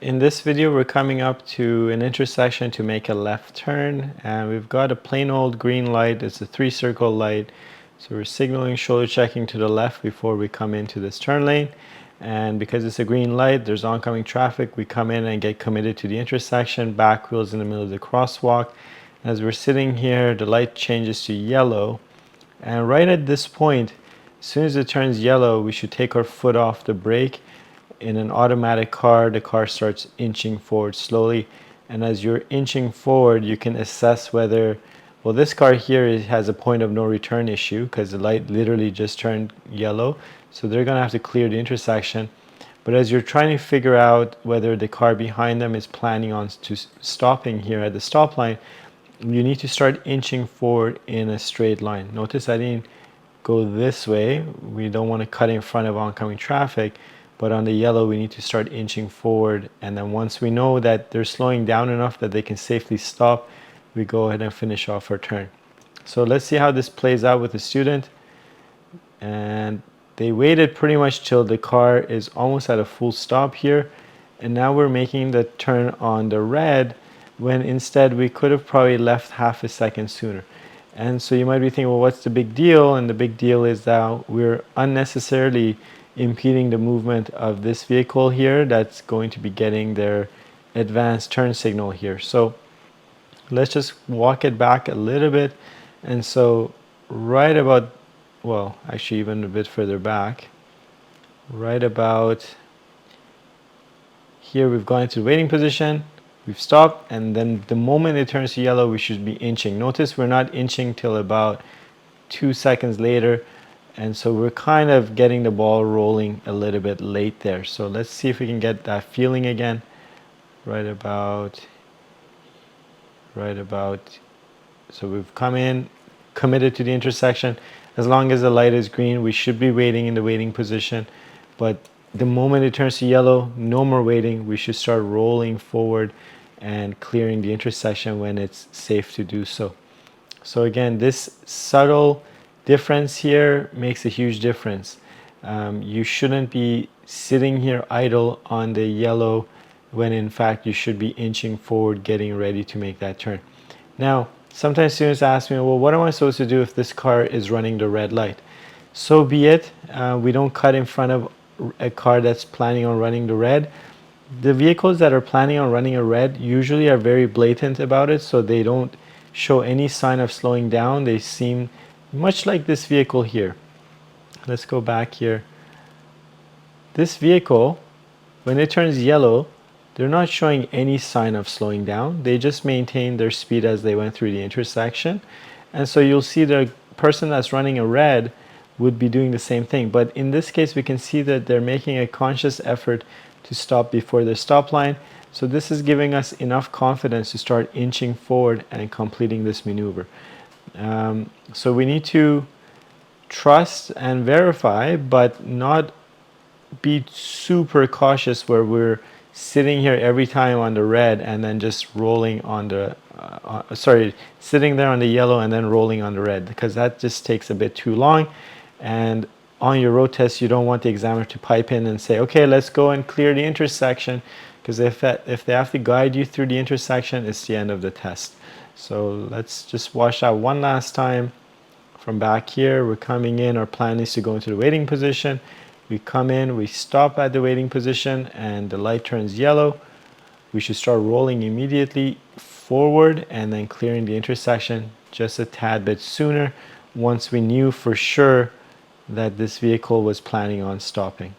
In this video, we're coming up to an intersection to make a left turn, and we've got a plain old green light. It's a 3-circle light. So we're signaling shoulder checking to the left before we come into this turn lane. And because it's a green light, there's oncoming traffic. We come in and get committed to the intersection, back wheels in the middle of the crosswalk. As we're sitting here, the light changes to yellow. And right at this point, as soon as it turns yellow, we should take our foot off the brake. In an automatic car, the car starts inching forward slowly, and as you're inching forward, you can assess whether, well, this car here has a point of no return issue because the light literally just turned yellow, so they're going to have to clear the intersection. But as you're trying to figure out whether the car behind them is planning on stopping here at the stop line, you need to start inching forward in a straight line. Notice I didn't go this way. We don't want to cut in front of oncoming traffic. But on the yellow, we need to start inching forward. And then once we know that they're slowing down enough that they can safely stop, we go ahead and finish off our turn. So let's see how this plays out with the student. And they waited pretty much till the car is almost at a full stop here. And now we're making the turn on the red when instead we could have probably left half a second sooner. And so you might be thinking, well, what's the big deal? And the big deal is that we're unnecessarily impeding the movement of this vehicle here that's going to be getting their advanced turn signal here. So let's just walk it back a little bit. And so right about, well, actually even a bit further back, right about here, we've gone into waiting position, we've stopped, and then the moment it turns to yellow, we should be inching. Notice we're not inching till about 2 seconds later. And so we're kind of getting the ball rolling a little bit late there. So let's see if we can get that feeling again. Right about, so we've come in, committed to the intersection. As long as the light is green, we should be waiting in the waiting position. But the moment it turns to yellow, no more waiting. We should start rolling forward and clearing the intersection when it's safe to do so. So again, this subtle difference here makes a huge difference. You shouldn't be sitting here idle on the yellow when in fact you should be inching forward, getting ready to make that turn. Now, sometimes students ask me, well, what am I supposed to do if this car is running the red light? So be it. We don't cut in front of a car that's planning on running the red. The vehicles that are planning on running a red usually are very blatant about it, so they don't show any sign of slowing down. They seem much like this vehicle here. Let's go back here. This vehicle, when it turns yellow, they're not showing any sign of slowing down. They just maintain their speed as they went through the intersection. And so you'll see the person that's running a red would be doing the same thing. But in this case, we can see that they're making a conscious effort to stop before the stop line. So this is giving us enough confidence to start inching forward and completing this maneuver. So we need to trust and verify, but not be super cautious where we're sitting here every time on the red and then just rolling on the, sitting there on the yellow and then rolling on the red, because that just takes a bit too long. And on your road test, you don't want the examiner to pipe in and say, okay, let's go and clear the intersection, because if they have to guide you through the intersection, it's the end of the test. So let's just watch that one last time. From back here, we're coming in. Our plan is to go into the waiting position. We come in, we stop at the waiting position, and the light turns yellow. We should start rolling immediately forward and then clearing the intersection just a tad bit sooner once we knew for sure that this vehicle was planning on stopping.